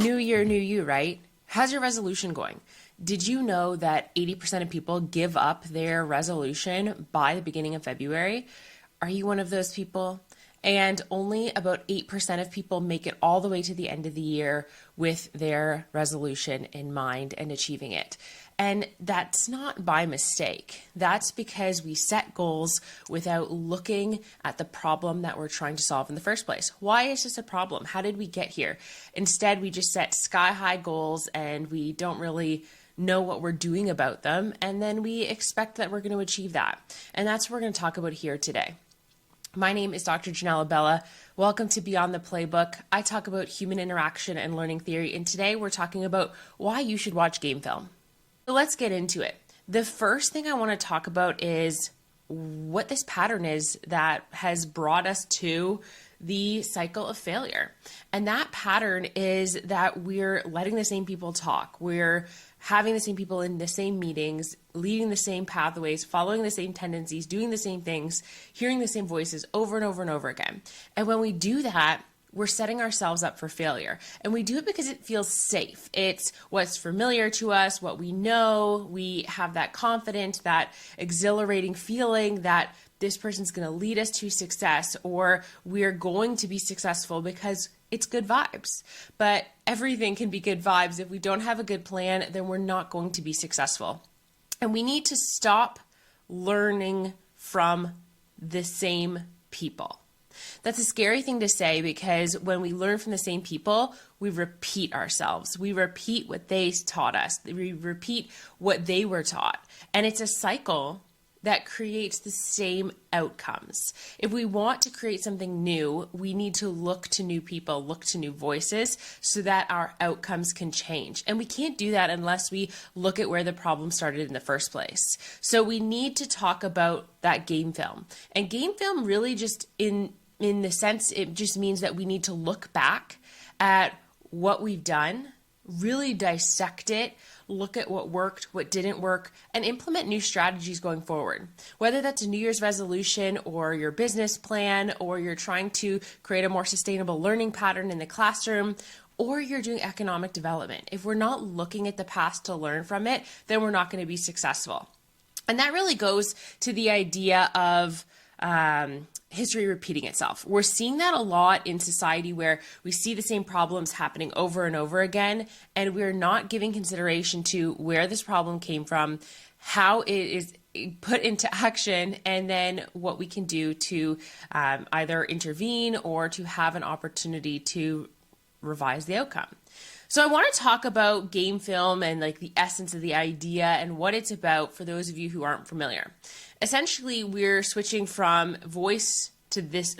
New year, new you, right? How's your resolution going? Did you know that 80% of people give up their resolution by the beginning of February? Are you one of those people? And only about 8% of people make it all the way to the end of the year with their resolution in mind and achieving it. And that's not by mistake. That's because we set goals without looking at the problem that we're trying to solve in the first place. Why is this a problem? How did we get here? Instead, we just set sky-high goals and we don't really know what we're doing about them. And then we expect that we're going to achieve that. And that's what we're going to talk about here today. My name is Dr. Janelle Abela. Welcome to Beyond the Playbook. I talk about human interaction and learning theory, and today we're talking about why you should watch game film. So let's get into it. The first thing I want to talk about is what this pattern is that has brought us to the cycle of failure. And that pattern is that we're letting the same people talk. We're having the same people in the same meetings, leading the same pathways, following the same tendencies, doing the same things, hearing the same voices over and over and over again. And when we do that, we're setting ourselves up for failure. And we do it because it feels safe. It's what's familiar to us, what we know. We have that confident, that exhilarating feeling that this person's going to lead us to success, or we're going to be successful because it's good vibes. But everything can be good vibes. If we don't have a good plan, then we're not going to be successful. And we need to stop learning from the same people. That's a scary thing to say because when we learn from the same people, we repeat ourselves. We repeat what they taught us. We repeat what they were taught. And it's a cycle that creates the same outcomes. If we want to create something new, we need to look to new people, look to new voices so that our outcomes can change. And we can't do that unless we look at where the problem started in the first place. So we need to talk about that game film. And game film really just in the sense, it just means that we need to look back at what we've done, really dissect it, look at what worked, what didn't work, and implement new strategies going forward. Whether that's a New Year's resolution or your business plan, or you're trying to create a more sustainable learning pattern in the classroom, or you're doing economic development. If we're not looking at the past to learn from it, then we're not going to be successful. And that really goes to the idea of history repeating itself. We're seeing that a lot in society where we see the same problems happening over and over again, and we're not giving consideration to where this problem came from, how it is put into action, and then what we can do to either intervene or to have an opportunity to revise the outcome. So I want to talk about game film and like the essence of the idea and what it's about for those of you who aren't familiar. Essentially, we're switching from voice to this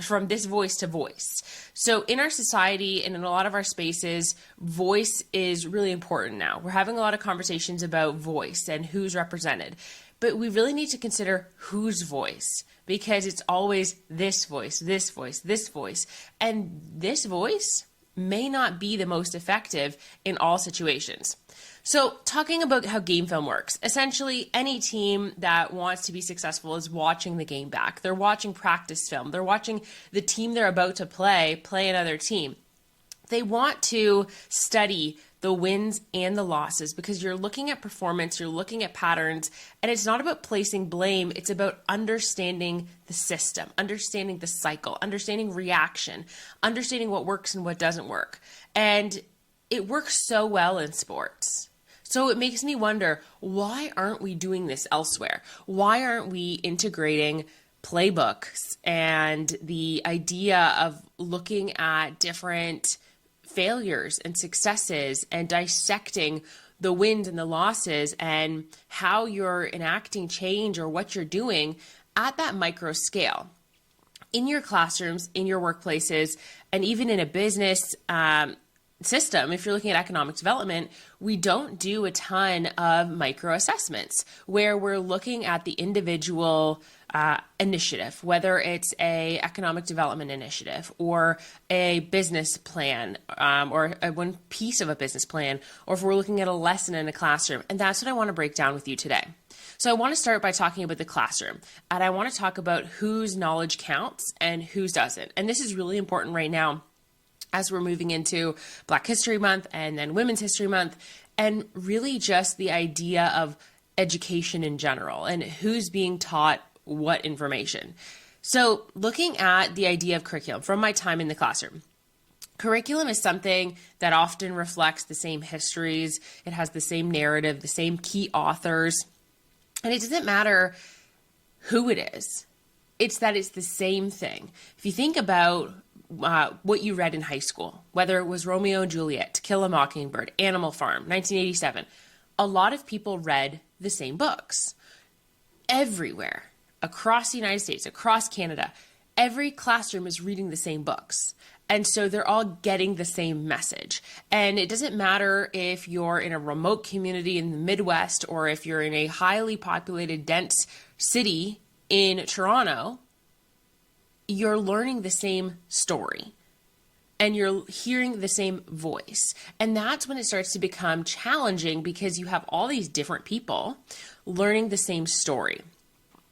voice to voice. So in our society and in a lot of our spaces, voice is really important now. We're having a lot of conversations about voice and who's represented. But we really need to consider whose voice, because it's always this voice, this voice, this voice. And this voice may not be the most effective in all situations. So talking about how game film works, essentially any team that wants to be successful is watching the game back. They're watching practice film. They're watching the team they're about to play another team. They want to study the wins and the losses because you're looking at performance, you're looking at patterns, and it's not about placing blame. It's about understanding the system, understanding the cycle, understanding reaction, understanding what works and what doesn't work. And it works so well in sports. So it makes me wonder, why aren't we doing this elsewhere? Why aren't we integrating playbooks and the idea of looking at different failures and successes and dissecting the wins and the losses and how you're enacting change or what you're doing at that micro scale? In your classrooms, in your workplaces, and even in a business system, if you're looking at economic development, we don't do a ton of micro assessments where we're looking at the individual initiative, whether it's a economic development initiative or a business plan or one piece of a business plan, or if we're looking at a lesson in a classroom. And that's what I want to break down with you today. So I want to start by talking about the classroom, and I want to talk about whose knowledge counts and whose doesn't. And this is really important right now as we're moving into Black History Month and then Women's History Month, and really just the idea of education in general and who's being taught what information. So looking at the idea of curriculum from my time in the classroom, curriculum is something that often reflects the same histories. It has the same narrative, the same key authors, and it doesn't matter who it is. It's that it's the same thing. If you think about what you read in high school, whether it was Romeo and Juliet, To Kill a Mockingbird, Animal Farm, 1987, a lot of people read the same books. Everywhere, across the United States, across Canada, every classroom is reading the same books. And so they're all getting the same message. And it doesn't matter if you're in a remote community in the Midwest or if you're in a highly populated, dense city in Toronto, you're learning the same story and you're hearing the same voice. And that's when it starts to become challenging because you have all these different people learning the same story.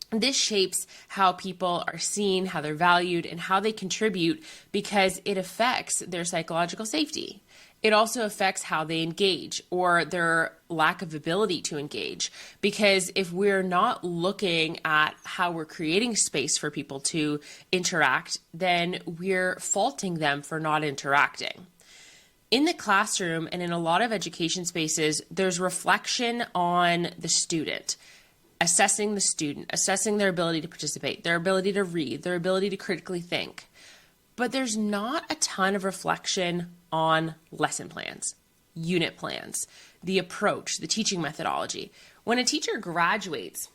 This shapes how people are seen, how they're valued, and how they contribute because it affects their psychological safety. It also affects how they engage or their lack of ability to engage. Because if we're not looking at how we're creating space for people to interact, then we're faulting them for not interacting. In the classroom and in a lot of education spaces, there's reflection on the student. Assessing the student, assessing their ability to participate, their ability to read, their ability to critically think. But there's not a ton of reflection on lesson plans, unit plans, the approach, the teaching methodology. When a teacher graduates,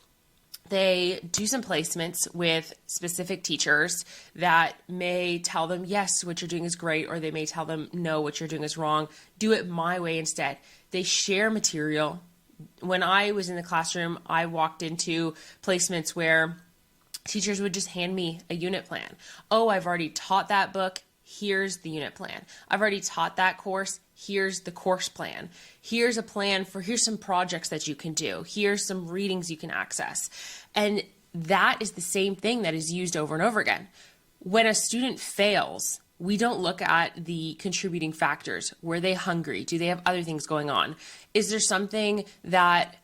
they do some placements with specific teachers that may tell them, yes, what you're doing is great, or they may tell them, no, what you're doing is wrong. Do it my way instead. They share material. When I was in the classroom, I walked into placements where teachers would just hand me a unit plan. Oh, I've already taught that book. Here's the unit plan. I've already taught that course. Here's the course plan. Here's a plan for, here's some projects that you can do. Here's some readings you can access. And that is the same thing that is used over and over again. When a student fails, we don't look at the contributing factors. Were they hungry? Do they have other things going on? Is there something that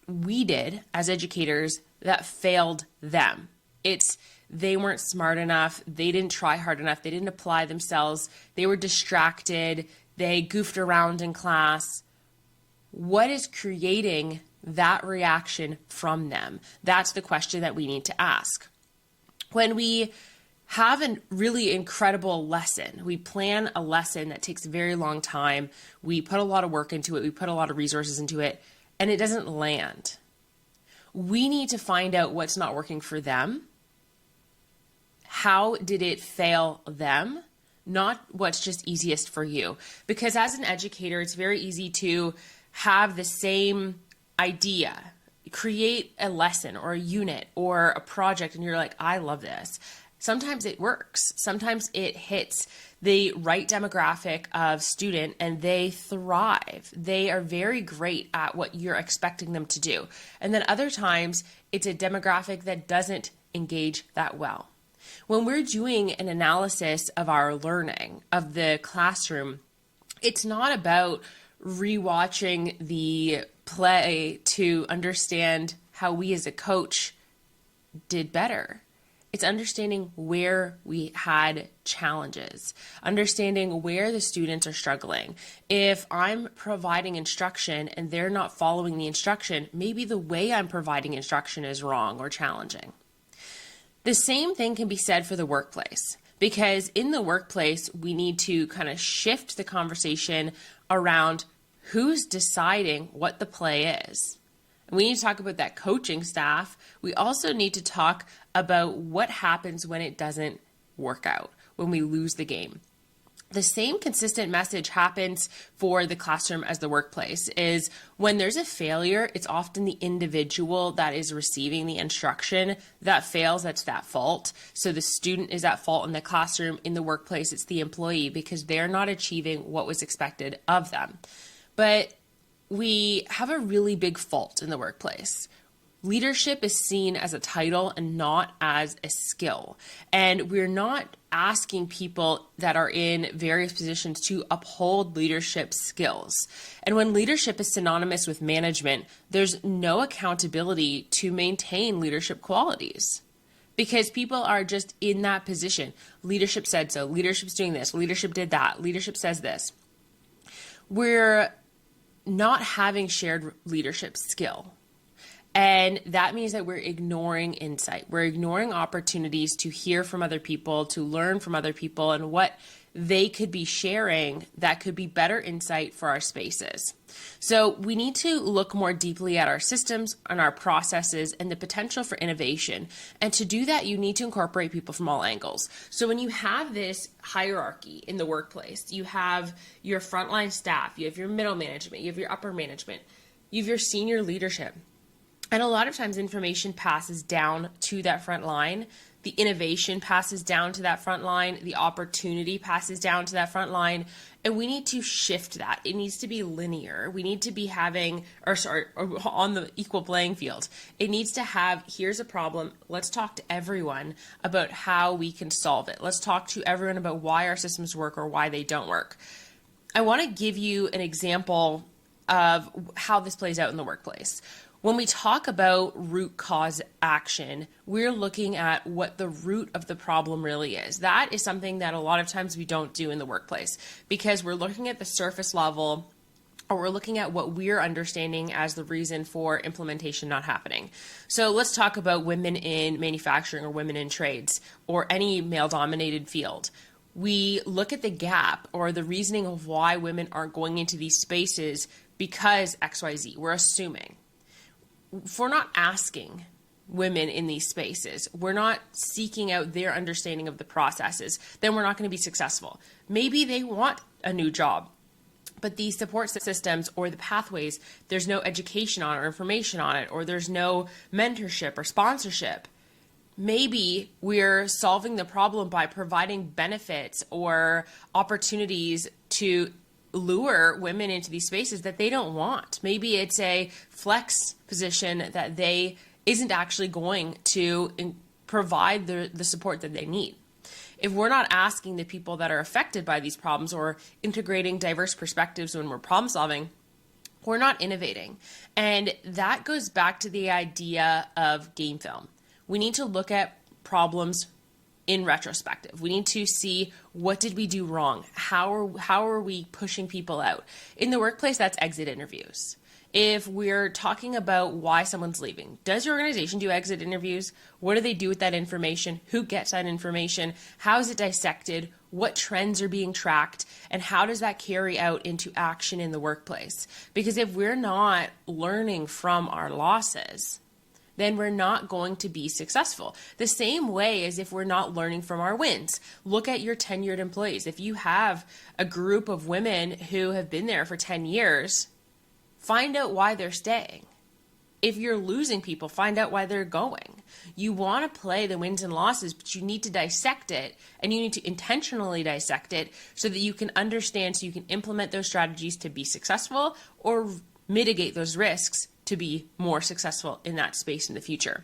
we did as educators that failed them? It's they weren't smart enough. They didn't try hard enough. They didn't apply themselves. They were distracted. They goofed around in class. What is creating that reaction from them? That's the question that we need to ask. When we have a really incredible lesson, we plan a lesson that takes a very long time, we put a lot of work into it, we put a lot of resources into it, and it doesn't land. We need to find out what's not working for them. How did it fail them? Not what's just easiest for you. Because as an educator, it's very easy to have the same idea, create a lesson or a unit or a project, and you're like, I love this. Sometimes it works. Sometimes it hits the right demographic of student and they thrive. They are very great at what you're expecting them to do. And then other times it's a demographic that doesn't engage that well. When we're doing an analysis of our learning, of the classroom, it's not about rewatching the play to understand how we as a coach did better. It's understanding where we had challenges, understanding where the students are struggling. If I'm providing instruction and they're not following the instruction, maybe the way I'm providing instruction is wrong or challenging. The same thing can be said for the workplace, because in the workplace, we need to kind of shift the conversation around who's deciding what the play is. And we need to talk about that coaching staff. We also need to talk about what happens when it doesn't work out, when we lose the game. The same consistent message happens for the classroom as the workplace. Is when there's a failure, it's often the individual that is receiving the instruction that fails, that's that fault. So the student is at fault in the classroom. In the workplace, it's the employee because they're not achieving what was expected of them. But we have a really big fault in the workplace. Leadership is seen as a title and not as a skill. And we're not asking people that are in various positions to uphold leadership skills. And when leadership is synonymous with management, there's no accountability to maintain leadership qualities. Because people are just in that position. Leadership said so. Leadership's doing this. Leadership did that. Leadership says this. We're not having shared leadership skill. And that means that we're ignoring insight. We're ignoring opportunities to hear from other people, to learn from other people, and what they could be sharing that could be better insight for our spaces. So we need to look more deeply at our systems and our processes and the potential for innovation. And to do that, you need to incorporate people from all angles. So when you have this hierarchy in the workplace, you have your frontline staff, you have your middle management, you have your upper management, you have your senior leadership. And a lot of times information passes down to that front line. The innovation passes down to that front line. The opportunity passes down to that front line. And we need to shift that. It needs to be linear. We need to be on the equal playing field. It needs to have, here's a problem. Let's talk to everyone about how we can solve it. Let's talk to everyone about why our systems work or why they don't work. I want to give you an example of how this plays out in the workplace. When we talk about root cause action, we're looking at what the root of the problem really is. That is something that a lot of times we don't do in the workplace because we're looking at the surface level, or we're looking at what we're understanding as the reason for implementation not happening. So let's talk about women in manufacturing or women in trades or any male-dominated field. We look at the gap or the reasoning of why women aren't going into these spaces because XYZ. We're assuming. If we're not asking women in these spaces, we're not seeking out their understanding of the processes, then we're not going to be successful. Maybe they want a new job, but these support systems or the pathways, there's no education on it or information on it, or there's no mentorship or sponsorship. Maybe we're solving the problem by providing benefits or opportunities to lure women into these spaces that they don't want. Maybe it's a flex position that they isn't actually going to provide the support that they need. If we're not asking the people that are affected by these problems or integrating diverse perspectives when we're problem solving, we're not innovating. And that goes back to the idea of game film. We need to look at problems in retrospective. We need to see, what did we do wrong? How are we pushing people out? In the workplace, that's exit interviews. If we're talking about why someone's leaving, does your organization do exit interviews? What do they do with that information? Who gets that information? How is it dissected? What trends are being tracked? And how does that carry out into action in the workplace? Because if we're not learning from our losses, then we're not going to be successful. The same way as if we're not learning from our wins. Look at your tenured employees. If you have a group of women who have been there for 10 years, find out why they're staying. If you're losing people, find out why they're going. You want to play the wins and losses, but you need to dissect it, and you need to intentionally dissect it so that you can understand, so you can implement those strategies to be successful or mitigate those risks to be more successful in that space in the future.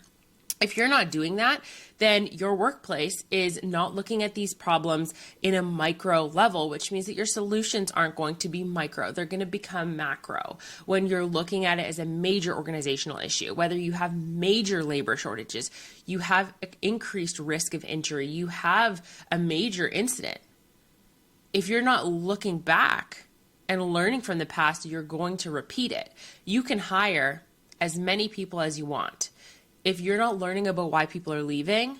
If you're not doing that, then your workplace is not looking at these problems in a micro level, which means that your solutions aren't going to be micro. They're going to become macro when you're looking at it as a major organizational issue. Whether you have major labor shortages, you have increased risk of injury, you have a major incident. If you're not looking back and learning from the past, you're going to repeat it. You can hire as many people as you want. If you're not learning about why people are leaving,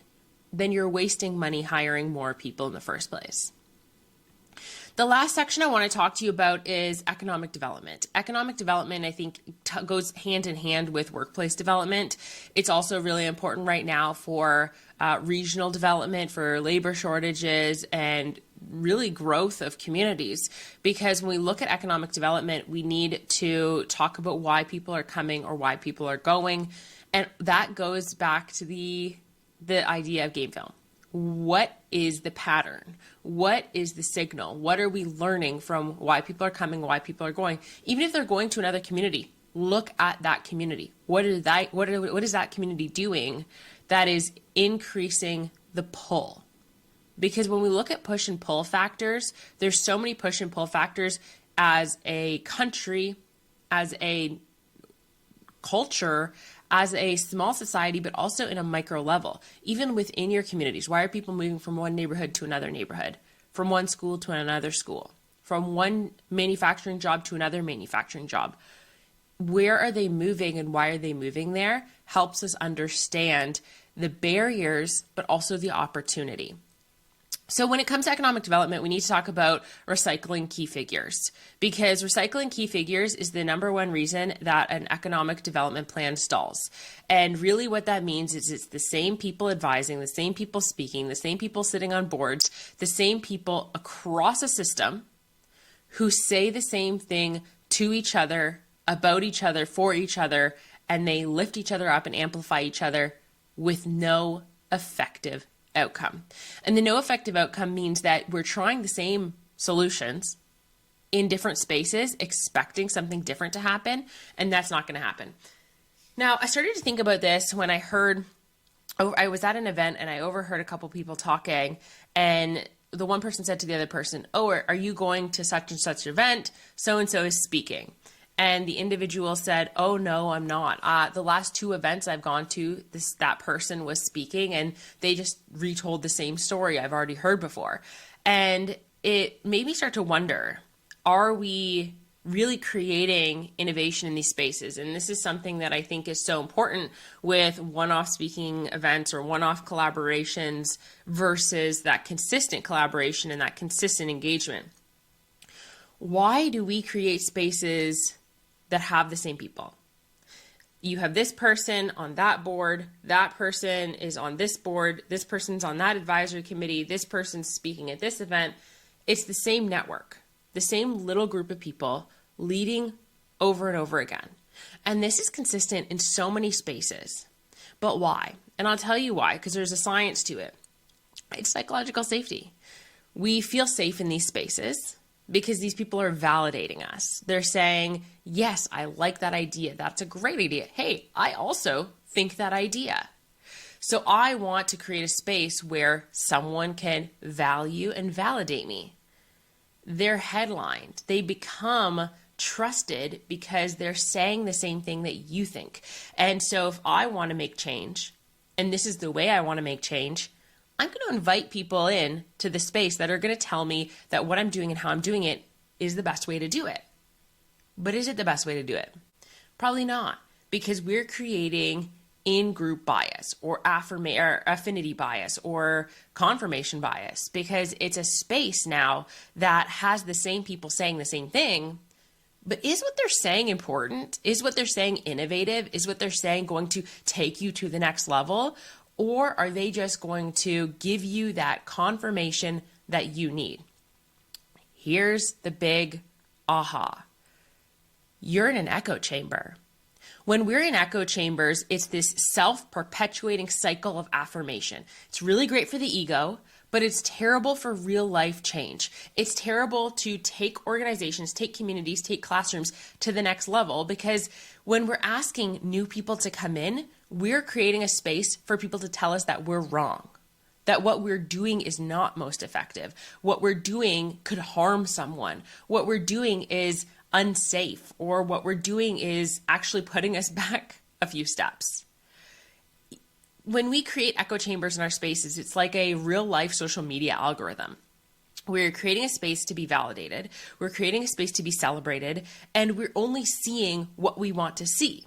then you're wasting money hiring more people in the first place. The last section I want to talk to you about is economic development. Economic development, I think, goes hand in hand with workplace development. It's also really important right now for regional development, for labor shortages, and really growth of communities. Because when we look at economic development, we need to talk about why people are coming or why people are going. And that goes back to the idea of game film. What is the pattern? What is the signal? What are we learning from why people are coming, why people are going? Even if they're going to another community, look at that community. What is that community doing that is increasing the pull? Because when we look at push and pull factors, there's so many push and pull factors as a country, as a culture, as a small society, but also in a micro level, even within your communities. Why are people moving from one neighborhood to another neighborhood, from one school to another school, from one manufacturing job to another manufacturing job? Where are they moving and why are they moving there? Helps us understand the barriers, but also the opportunity. So when it comes to economic development, we need to talk about recycling key figures, because recycling key figures is the number one reason that an economic development plan stalls. And really what that means is it's the same people advising, the same people speaking, the same people sitting on boards, the same people across a system who say the same thing to each other, about each other, for each other, and they lift each other up and amplify each other with no effective outcome. And the no effective outcome means that we're trying the same solutions in different spaces, expecting something different to happen, and that's not going to happen. Now, I started to think about this when I was at an event and I overheard a couple people talking, and the one person said to the other person, "Oh, are you going to such and such event? So-and-so is speaking." And the individual said, "Oh, no, I'm not. The last two events I've gone to, that person was speaking and they just retold the same story I've already heard before." And it made me start to wonder, are we really creating innovation in these spaces? And this is something that I think is so important with one-off speaking events or one-off collaborations versus that consistent collaboration and that consistent engagement. Why do we create spaces that have the same people? You have this person on that board, that person is on this board, this person's on that advisory committee, this person's speaking at this event. It's the same network, the same little group of people leading over and over again. And this is consistent in so many spaces. But why? And I'll tell you why, because there's a science to it. It's psychological safety. We feel safe in these spaces because these people are validating us. They're saying, "Yes, I like that idea. That's a great idea. Hey, I also think that idea." So I want to create a space where someone can value and validate me. They're headlined. They become trusted because they're saying the same thing that you think. And so if I want to make change, and this is the way I want to make change, I'm going to invite people in to the space that are going to tell me that what I'm doing and how I'm doing it is the best way to do it. But is it the best way to do it? Probably not, because we're creating in-group bias or affinity bias or confirmation bias, because it's a space now that has the same people saying the same thing. But is what they're saying important? Is what they're saying innovative? Is what they're saying going to take you to the next level? Or are they just going to give you that confirmation that you need? Here's the big aha. You're in an echo chamber. When we're in echo chambers, it's this self-perpetuating cycle of affirmation. It's really great for the ego, but it's terrible for real life change. It's terrible to take organizations, take communities, take classrooms to the next level, because when we're asking new people to come in, we're creating a space for people to tell us that we're wrong, that what we're doing is not most effective. What we're doing could harm someone. What we're doing is unsafe, or what we're doing is actually putting us back a few steps. When we create echo chambers in our spaces, it's like a real life social media algorithm. We're creating a space to be validated. We're creating a space to be celebrated, and we're only seeing what we want to see.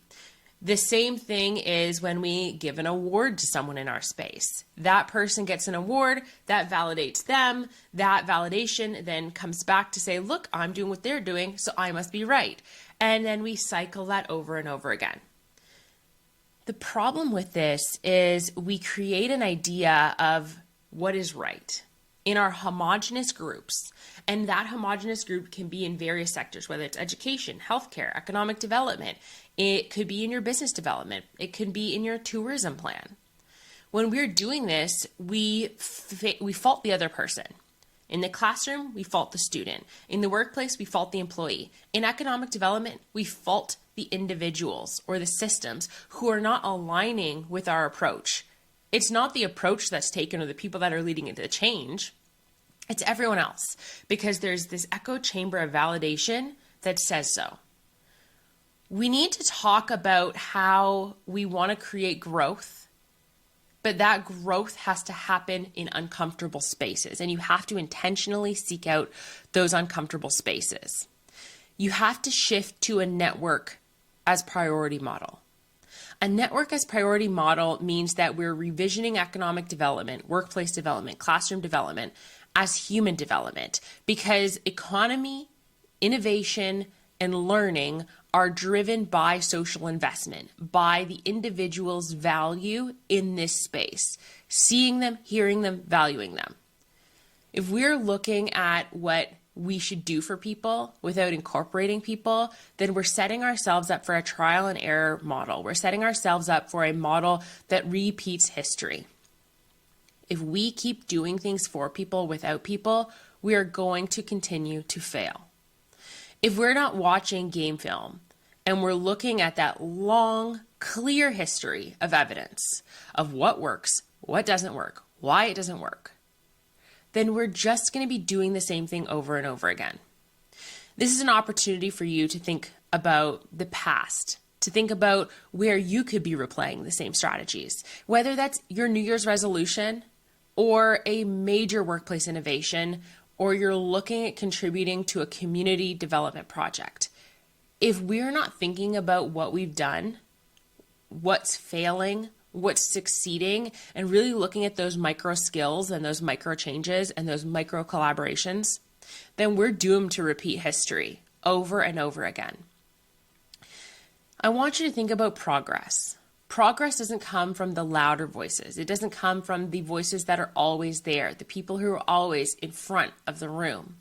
The same thing is when we give an award to someone in our space. That person gets an award, that validates them. That validation then comes back to say, look, I'm doing what they're doing, so I must be right. And then we cycle that over and over again. The problem with this is we create an idea of what is right in our homogenous groups. And that homogenous group can be in various sectors, whether it's education, healthcare, economic development. It could be in your business development. It could be in your tourism plan. When we're doing this, we fault the other person. In the classroom, we fault the student. In the workplace, we fault the employee. In economic development, we fault the individuals or the systems who are not aligning with our approach. It's not the approach that's taken or the people that are leading into the change. It's everyone else, because there's this echo chamber of validation that says so. We need to talk about how we want to create growth, but that growth has to happen in uncomfortable spaces, and you have to intentionally seek out those uncomfortable spaces. You have to shift to a network as priority model. A network as priority model means that we're revisioning economic development, workplace development, classroom development as human development, because economy, innovation, and learning are driven by social investment, by the individual's value in this space, seeing them, hearing them, valuing them. If we're looking at what we should do for people without incorporating people, then we're setting ourselves up for a trial and error model. We're setting ourselves up for a model that repeats history. If we keep doing things for people without people, we are going to continue to fail. If we're not watching game film and we're looking at that long, clear history of evidence of what works, what doesn't work, why it doesn't work, then we're just going to be doing the same thing over and over again. This is an opportunity for you to think about the past, to think about where you could be replaying the same strategies, whether that's your New Year's resolution or a major workplace innovation, or you're looking at contributing to a community development project. If we're not thinking about what we've done, what's failing, what's succeeding, and really looking at those micro skills and those micro changes and those micro collaborations, then we're doomed to repeat history over and over again. I want you to think about progress. Progress doesn't come from the louder voices. It doesn't come from the voices that are always there, the people who are always in front of the room.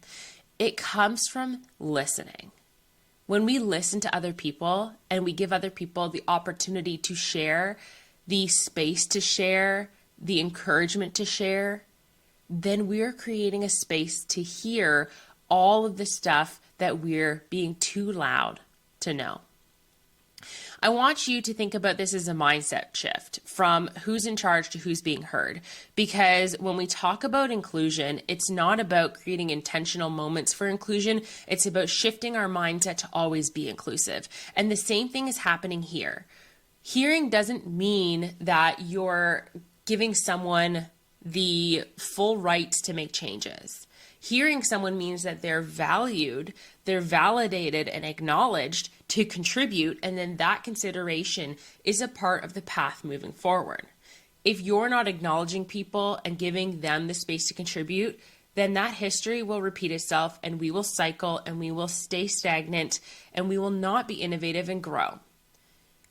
It comes from listening. When we listen to other people and we give other people the opportunity to share, the space to share, the encouragement to share, then we're creating a space to hear all of the stuff that we're being too loud to know. I want you to think about this as a mindset shift from who's in charge to who's being heard. Because when we talk about inclusion, it's not about creating intentional moments for inclusion. It's about shifting our mindset to always be inclusive. And the same thing is happening here. Hearing doesn't mean that you're giving someone the full rights to make changes. Hearing someone means that they're valued, they're validated and acknowledged to contribute, and then that consideration is a part of the path moving forward. If you're not acknowledging people and giving them the space to contribute, then that history will repeat itself and we will cycle and we will stay stagnant and we will not be innovative and grow.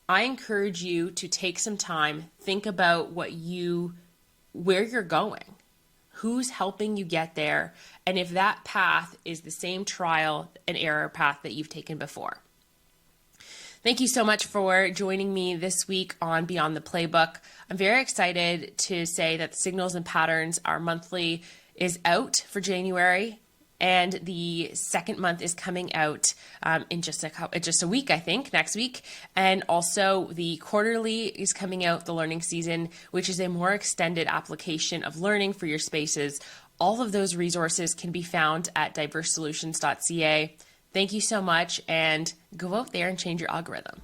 I encourage you to take some time, think about where you're going. Who's helping you get there, and if that path is the same trial and error path that you've taken before. Thank you so much for joining me this week on Beyond the Playbook. I'm very excited to say that the Signals and Patterns, our monthly, is out for January, and the second month is coming out in just a week, I think, next week. And also the quarterly is coming out, the learning season, which is a more extended application of learning for your spaces. All of those resources can be found at diversesolutions.ca. Thank you so much, and go out there and change your algorithm.